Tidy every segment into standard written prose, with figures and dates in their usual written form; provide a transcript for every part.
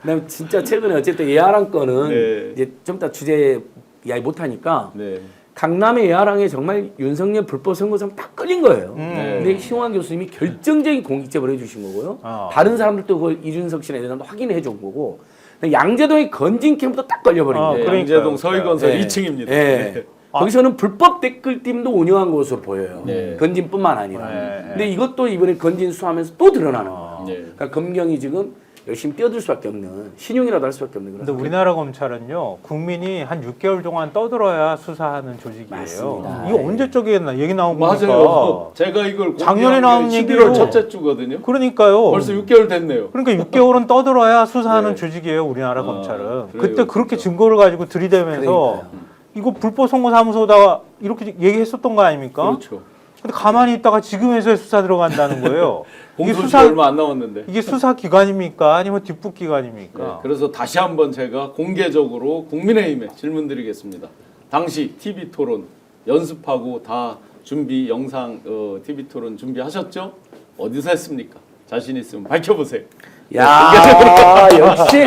그다음에 진짜 최근에 어쨌든 예하랑 건은 네. 이제 좀 이따 주제 이야기 못 하니까 네. 강남의 예하랑에 정말 윤석열 불법 선거상 딱 걸린 거예요. 네. 근데 신호환 교수님이 결정적인 공익제보를 해주신 거고요. 어. 다른 사람들도 그걸 이준석 씨나 이런 사람도 확인해 준 거고. 양재동의 건진 캠프도 딱 걸려버린 거예요. 네, 그러니까요. 양재동 서희건설 네. 2층입니다. 네. 거기서는 불법 댓글팀도 운영한 것으로 보여요. 네. 건진뿐만 아니라. 네. 근데 이것도 이번에 건진 수하면서 또 드러나는 거예요. 네. 그러니까 검경이 지금 열심히 뛰어들 수밖에 없는 신용이라도 할 수밖에 없는 그런. 근데 우리나라 검찰은요 국민이 한 6개월 동안 떠들어야 수사하는 조직이에요. 맞습니다. 이거 언제 쪽에 얘기 나온 겁니까? 맞아요. 제가 이걸 작년에 나온 얘기로 11월 첫째 주거든요. 그러니까요. 벌써 6개월 됐네요. 그러니까 6개월은 떠들어야 수사하는 네. 조직이에요 우리나라 아, 검찰은. 그래요, 그때 그렇게 진짜. 증거를 가지고 들이대면서 그러니까요. 이거 불법 선거사무소다 이렇게 얘기했었던 거 아닙니까? 그렇죠. 근데 가만히 있다가 지금에서야 수사 들어간다는 거예요. 이게 공소시 수사 얼마 안 남았는데. 이게 수사 기관입니까? 아니면 뒷북 기관입니까? 네, 그래서 다시 한번 제가 공개적으로 국민의힘에 질문드리겠습니다. 당시 TV 토론 연습하고 다 준비 영상 TV 토론 준비하셨죠? 어디서 했습니까? 자신 있으면 밝혀보세요. 야, 역시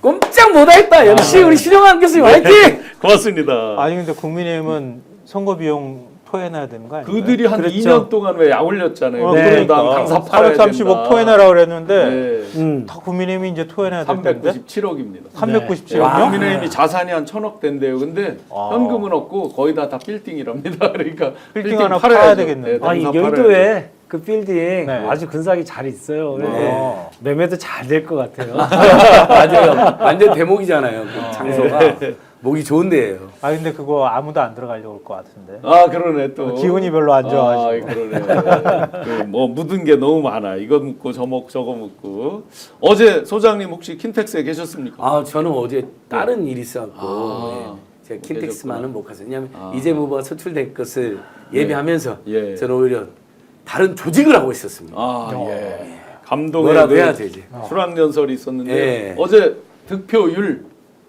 꼼짝 못하겠다. 역시 우리 신용환 교수님 화이팅! 고맙습니다. 아니 근데 국민의힘은 선거 비용 토해내야 되는 거 아니에요? 그들이 한 그렇죠. 2년 동안 왜 약올렸잖아요. 네. 국민의당 당사 팔아야 430억 토해내라 그랬는데 네. 다 국민의힘이 이제 토해내야 될 텐데 397억입니다. 397억요? 국민의힘이 자산이 한 1,000억 된대요. 근데 아. 현금은 없고 거의 다 빌딩이랍니다. 그러니까 빌딩 하나 팔아야죠. 팔아야 되겠네요. 아니 당사 여의도에 그 빌딩 네. 아주 근사하게 잘 있어요. 네. 매매도 잘 될 것 같아요. 맞아요. 완전 대목이잖아요. 그 장소가 목이 좋은 데예요. 아 근데 그거 아무도 안 들어가려고 올 것 같은데 아 그러네 또 기운이 별로 안 좋아가지고. 아 그러네요. 그뭐 묻은 게 너무 많아. 이거 묻고 저거 묻고. 어제 소장님 혹시 킨텍스에 계셨습니까? 아 저는 어제 다른 일이 있어갖고 아, 네. 제가 킨텍스만은 못 갔어요. 왜냐하면 아. 이재명 후보가 선출될 것을 예비하면서 예. 저는 오히려 다른 조직을 하고 있었습니다. 아 예. 감동의 뭐라도 해야 되지. 수락연설이 있었는데 예. 어제 득표율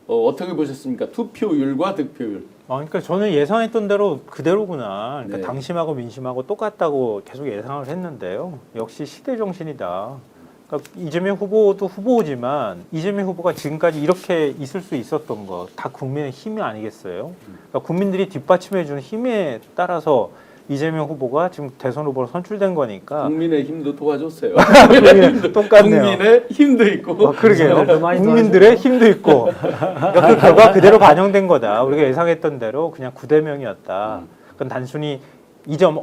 어떻게 보셨습니까? 투표율과 득표율. 그러니까 저는 예상했던 대로 그대로구나. 그러니까 네. 당심하고 민심하고 똑같다고 계속 예상을 했는데요. 역시 시대 정신이다. 그러니까 이재명 후보도 후보지만 이재명 후보가 지금까지 이렇게 있을 수 있었던 거 다 국민의 힘이 아니겠어요? 그러니까 국민들이 뒷받침해주는 힘에 따라서 이재명 후보가 지금 대선 후보로 선출된 거니까 국민의 힘도 도와줬어요. 똑같네요. 국민의 힘도 있고. 그러게요. 많이 국민들의 힘도 있고 그러니까 그 결과 그대로 반영된 거다. 우리가 예상했던 대로 그냥 9대 0이었다. 그건 단순히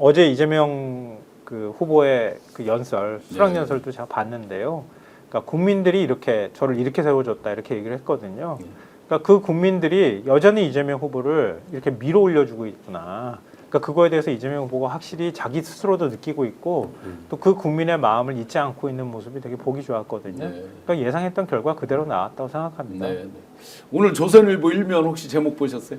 어제 이재명 그 후보의 그 연설, 수락 연설도 제가 봤는데요. 그러니까 국민들이 이렇게 저를 이렇게 세워줬다 이렇게 얘기를 했거든요. 그러니까 그 국민들이 여전히 이재명 후보를 이렇게 밀어 올려주고 있구나. 그러니까 그거에 대해서 이재명 후보가 확실히 자기 스스로도 느끼고 있고 또 그 국민의 마음을 잊지 않고 있는 모습이 되게 보기 좋았거든요. 네. 그러니까 예상했던 결과 그대로 나왔다고 생각합니다. 네, 네. 오늘 조선일보 일면 혹시 제목 보셨어요?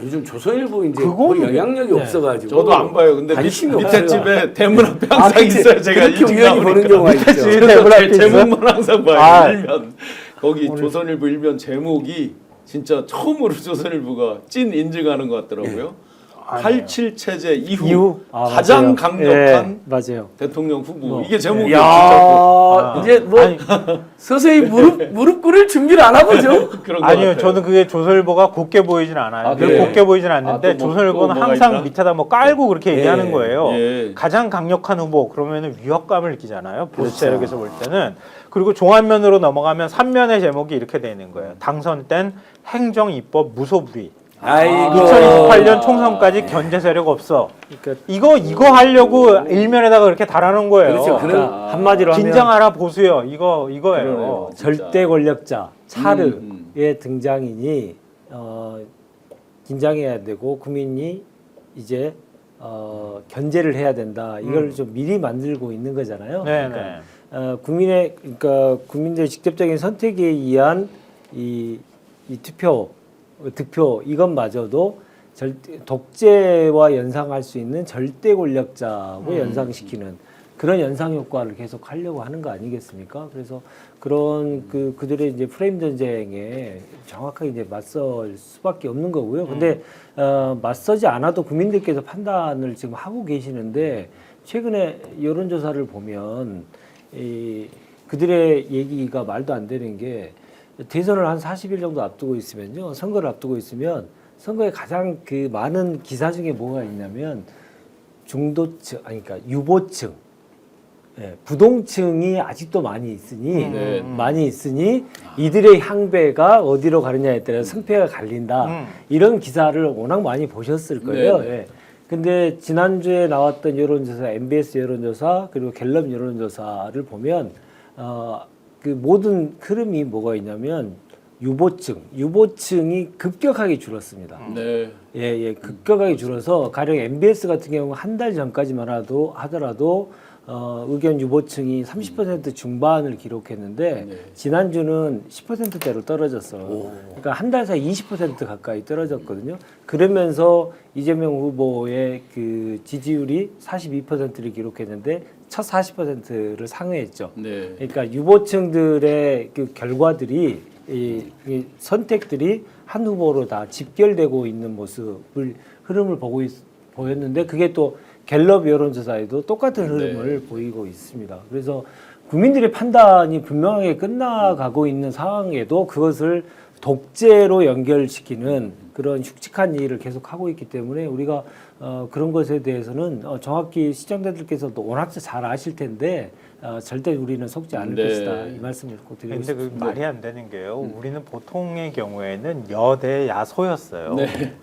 요즘 조선일보 이제 그거는 거의 영향력이 없어가지고 저도 안 봐요. 근데 관심이 밑에 없어요. 집에 대문 앞에 항상 있어요. 제가 그렇게 일찍 우연히 보는 나오니까. 경우가 있죠. 집에 대문 앞에 있어요? 제목만 항상 봐요. 아. 일면 거기 조선일보 일면 제목이 진짜 처음으로 조선일보가 찐 인증하는 것 같더라고요. 87 체제 이후 가장 맞아요. 강력한 예, 맞아요. 대통령 후보. 이게 제목이에요. 진짜. 야 이제 뭐 아니, 서서히 무릎 꿇을 준비를 안 하고죠. 그런 것 아니요, 같아요. 저는 그게 조선일보가 곱게 보이진 않아요. 아, 늘 그래요? 곱게 보이진 않는데 아, 또 뭐, 조선일보는 또 뭐가 항상 있나? 밑에다 뭐 깔고 그렇게 얘기하는 거예요. 예. 가장 강력한 후보 그러면은 위협감을 느끼잖아요. 보수 그렇죠. 세력에서 볼 때는. 그리고 종합면으로 넘어가면 3면의 제목이 이렇게 돼 있는 거예요. 당선된 행정 입법 무소불위. 아이고 2028년 총선까지 견제 세력 없어. 그러니까 이거 하려고 일면에다가 그렇게 달아놓은 거예요. 그렇죠. 그러니까 한마디로 하면 긴장하라 보수요. 이거예요. 그러네요. 절대 권력자 차르의 음. 등장이니 긴장해야 되고 국민이 이제 견제를 해야 된다. 이걸 좀 미리 만들고 있는 거잖아요. 네네. 그러니까 국민들의 직접적인 선택에 의한 이 득표 이것마저도 독재와 연상할 수 있는 절대 권력자하고 연상시키는 그런 연상 효과를 계속 하려고 하는 거 아니겠습니까? 그래서 그런 그들의 이제 프레임 전쟁에 정확하게 이제 맞설 수밖에 없는 거고요. 근데 맞서지 않아도 국민들께서 판단을 지금 하고 계시는데 최근에 여론조사를 보면 그들의 얘기가 말도 안 되는 게 대선을 한 40일 정도 앞두고 있으면요. 선거를 앞두고 있으면 선거에 가장 그 많은 기사 중에 뭐가 있냐면 중도층, 아니 그러니까 유보층, 예, 부동층이 아직도 많이 있으니 이들의 향배가 어디로 가느냐에 따라 승패가 갈린다. 이런 기사를 워낙 많이 보셨을 거예요. 예. 근데 지난주에 나왔던 여론조사, MBS 여론조사 그리고 갤럽 여론조사를 보면 그 모든 흐름이 뭐가 있냐면 유보층이 급격하게 줄었습니다. 네. 예, 급격하게 줄어서 가령 MBS 같은 경우 한 달 전까지만 하더라도 의견 유보층이 30% 중반을 기록했는데 지난주는 10%대로 떨어졌어요. 그러니까 한 달 사이 20% 가까이 떨어졌거든요. 그러면서 이재명 후보의 그 지지율이 42%를 기록했는데 첫 40%를 상회했죠. 네. 그러니까 유보층들의 그 결과들이 이 선택들이 한 후보로 다 집결되고 있는 모습을 흐름을 보였는데 그게 또 갤럽 여론조사에도 똑같은 흐름을 보이고 있습니다. 그래서 국민들의 판단이 분명하게 끝나가고 있는 상황에도 그것을 독재로 연결시키는 그런 흉측한 일을 계속 하고 있기 때문에 우리가 그런 것에 대해서는 정확히 시청자들께서도 워낙 잘 아실 텐데 절대 우리는 속지 않을 것이다 이 말씀을 꼭 드리고 근데 그 싶습니다. 말이 안 되는 게요. 우리는 보통의 경우에는 여대 야소였어요.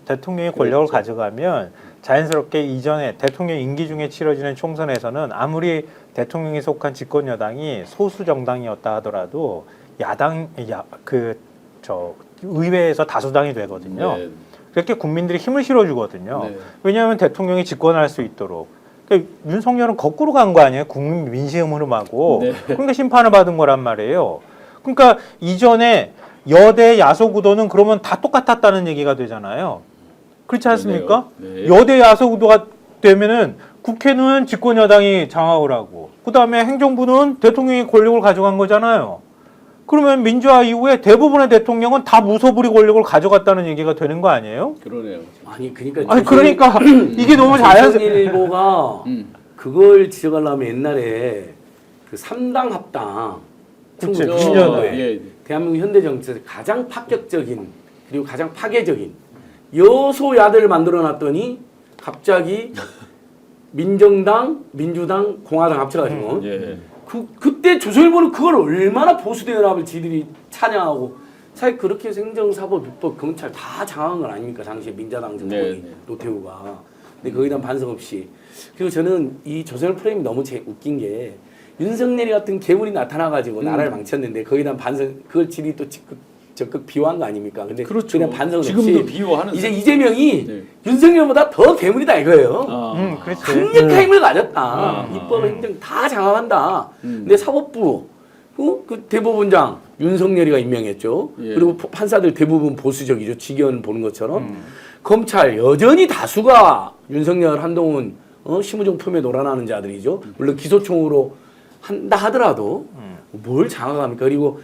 대통령이 권력을 가져가면 자연스럽게 이전에 대통령 임기 중에 치러지는 총선에서는 아무리 대통령이 속한 집권 여당이 소수 정당이었다 하더라도 의회에서 다수당이 되거든요. 네. 그렇게 국민들이 힘을 실어주거든요. 네. 왜냐하면 대통령이 집권할 수 있도록. 그러니까 윤석열은 거꾸로 간 거 아니에요? 국민 민심 흐름하고. 네. 그러니까 심판을 받은 거란 말이에요. 그러니까 이전에 여대 야소 구도는 그러면 다 똑같았다는 얘기가 되잖아요. 그렇지 않습니까? 네. 여대 야소 구도가 되면은 국회는 집권 여당이 장악을 하고 그다음에 행정부는 대통령이 권력을 가져간 거잖아요. 그러면 민주화 이후에 대부분의 대통령은 다 무소불위 권력을 가져갔다는 얘기가 되는 거 아니에요? 그러네요. 그러니까 이게 너무 자연스러워. 조선일보가 그걸 지적하려면 옛날에 그 3당 합당 그치, 1990년도에 예. 대한민국 현대 정치에서 가장 파격적인 그리고 가장 파괴적인 여소야대를 만들어놨더니 갑자기 민정당, 민주당, 공화당 합쳐가지고 예. 그때 조선일보는 그걸 얼마나 보수대 연합을 지들이 찬양하고 사실 그렇게 해서 행정사법, 입법, 검찰 다 장악한 건 아닙니까? 당시에 민자당 정권이 네. 노태우가. 근데 거기에 대한 반성 없이. 그리고 저는 이 조선일 프레임이 너무 웃긴 게 윤석열이 같은 괴물이 나타나가지고 나라를 망쳤는데 거기에 대한 반성, 그걸 지들이 또 적극 비호한 거 아닙니까? 근데 그렇죠. 그에 대한 반성은 지금도 없이 비호하는 이제 이재명이 네. 윤석열보다 더 괴물이다 이거예요. 그렇지. 강력한 힘을 가졌다. 입법, 행정 다 장악한다. 근데 사법부, 그 대법원장 윤석열이가 임명했죠. 예. 그리고 판사들 대부분 보수적이죠. 직연 보는 것처럼. 검찰 여전히 다수가 윤석열, 한동훈, 심우정 품에 놀아나는 자들이죠. 물론 기소총으로 한다 하더라도 뭘 장악합니까? 그리고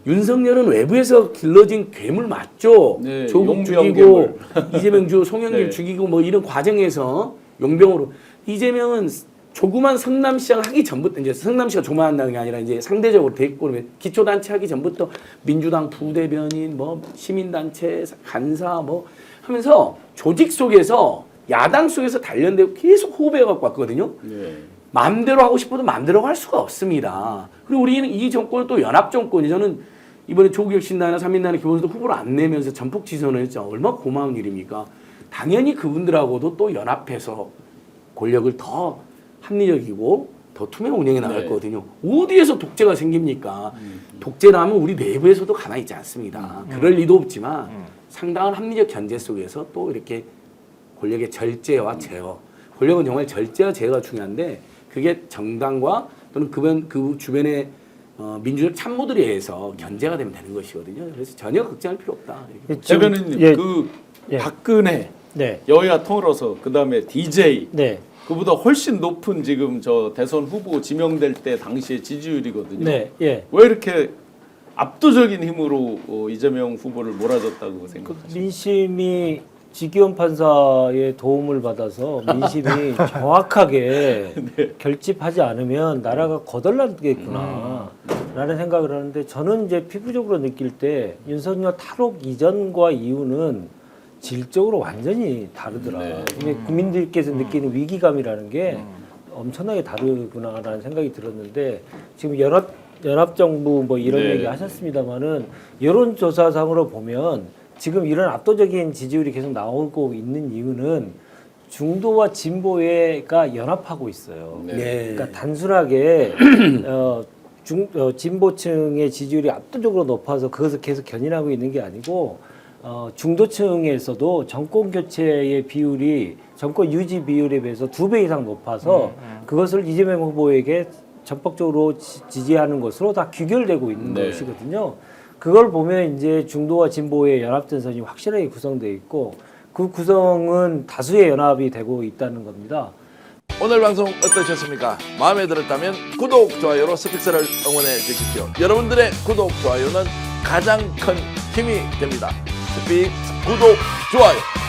윤석열은 외부에서 길러진 괴물 맞죠. 네, 조국 용병 죽이고 괴물. 이재명 송영길 네. 죽이고 뭐 이런 과정에서 용병으로 이재명은 조그만 성남시장 하기 전부터 이제 성남시가 조만한다는 게 아니라 이제 상대적으로 대권을 기초단체 하기 전부터 민주당 부대변인 뭐 시민단체 간사 뭐 하면서 조직 속에서 야당 속에서 단련되고 계속 호흡해 갖고 왔거든요. 네. 마음대로 하고 싶어도 마음대로 할 수가 없습니다. 그리고 우리는 이 정권은 또 연합 정권이 저는 이번에 조국혁신당이나 삼인당의 기본소득 후보를 안 내면서 전폭 지선을 했죠. 얼마나 고마운 일입니까? 당연히 그분들하고도 또 연합해서 권력을 더 합리적이고 더 투명 운영해 나갈 네. 거거든요. 어디에서 독재가 생깁니까? 독재라면 우리 내부에서도 가만히 있지 않습니다. 그럴 리도 없지만 상당한 합리적 견제 속에서 또 이렇게 권력의 절제와 제어. 권력은 정말 절제와 제어가 중요한데 그게 정당과 또는 그 주변의 민주적 참모들에 의해서 견제가 되면 되는 것이거든요. 그래서 전혀 걱정할 필요 없다. 대변인님 예. 그 박근혜 네. 여야 통으로서 그다음에 DJ 네. 그보다 훨씬 높은 지금 저 대선 후보 지명될 때 당시의 지지율이거든요. 네. 예. 왜 이렇게 압도적인 힘으로 이재명 후보를 몰아줬다고 생각하십니까? 민심이 지기현 판사의 도움을 받아서 민심이 정확하게 결집하지 않으면 나라가 거덜나겠구나. 라는 생각을 하는데 저는 이제 피부적으로 느낄 때 윤석열 탈옥 이전과 이후는 질적으로 완전히 다르더라. 네. 근데 국민들께서 느끼는 위기감이라는 게 엄청나게 다르구나라는 생각이 들었는데 지금 연합정부 뭐 이런 네. 얘기 하셨습니다만은 여론조사상으로 보면 지금 이런 압도적인 지지율이 계속 나오고 있는 이유는 중도와 진보가 연합하고 있어요. 네. 그러니까 단순하게 진보층의 지지율이 압도적으로 높아서 그것을 계속 견인하고 있는 게 아니고 중도층에서도 정권 교체의 비율이 정권 유지 비율에 비해서 2배 이상 높아서 그것을 이재명 후보에게 전폭적으로 지지하는 것으로 다 귀결되고 있는 네. 것이거든요. 그걸 보면 이제 중도와 진보의 연합전선이 확실하게 구성되어 있고 그 구성은 다수의 연합이 되고 있다는 겁니다. 오늘 방송 어떠셨습니까? 마음에 들었다면 구독, 좋아요로 스픽스를 응원해 주십시오. 여러분들의 구독, 좋아요는 가장 큰 힘이 됩니다. 스픽스 구독, 좋아요.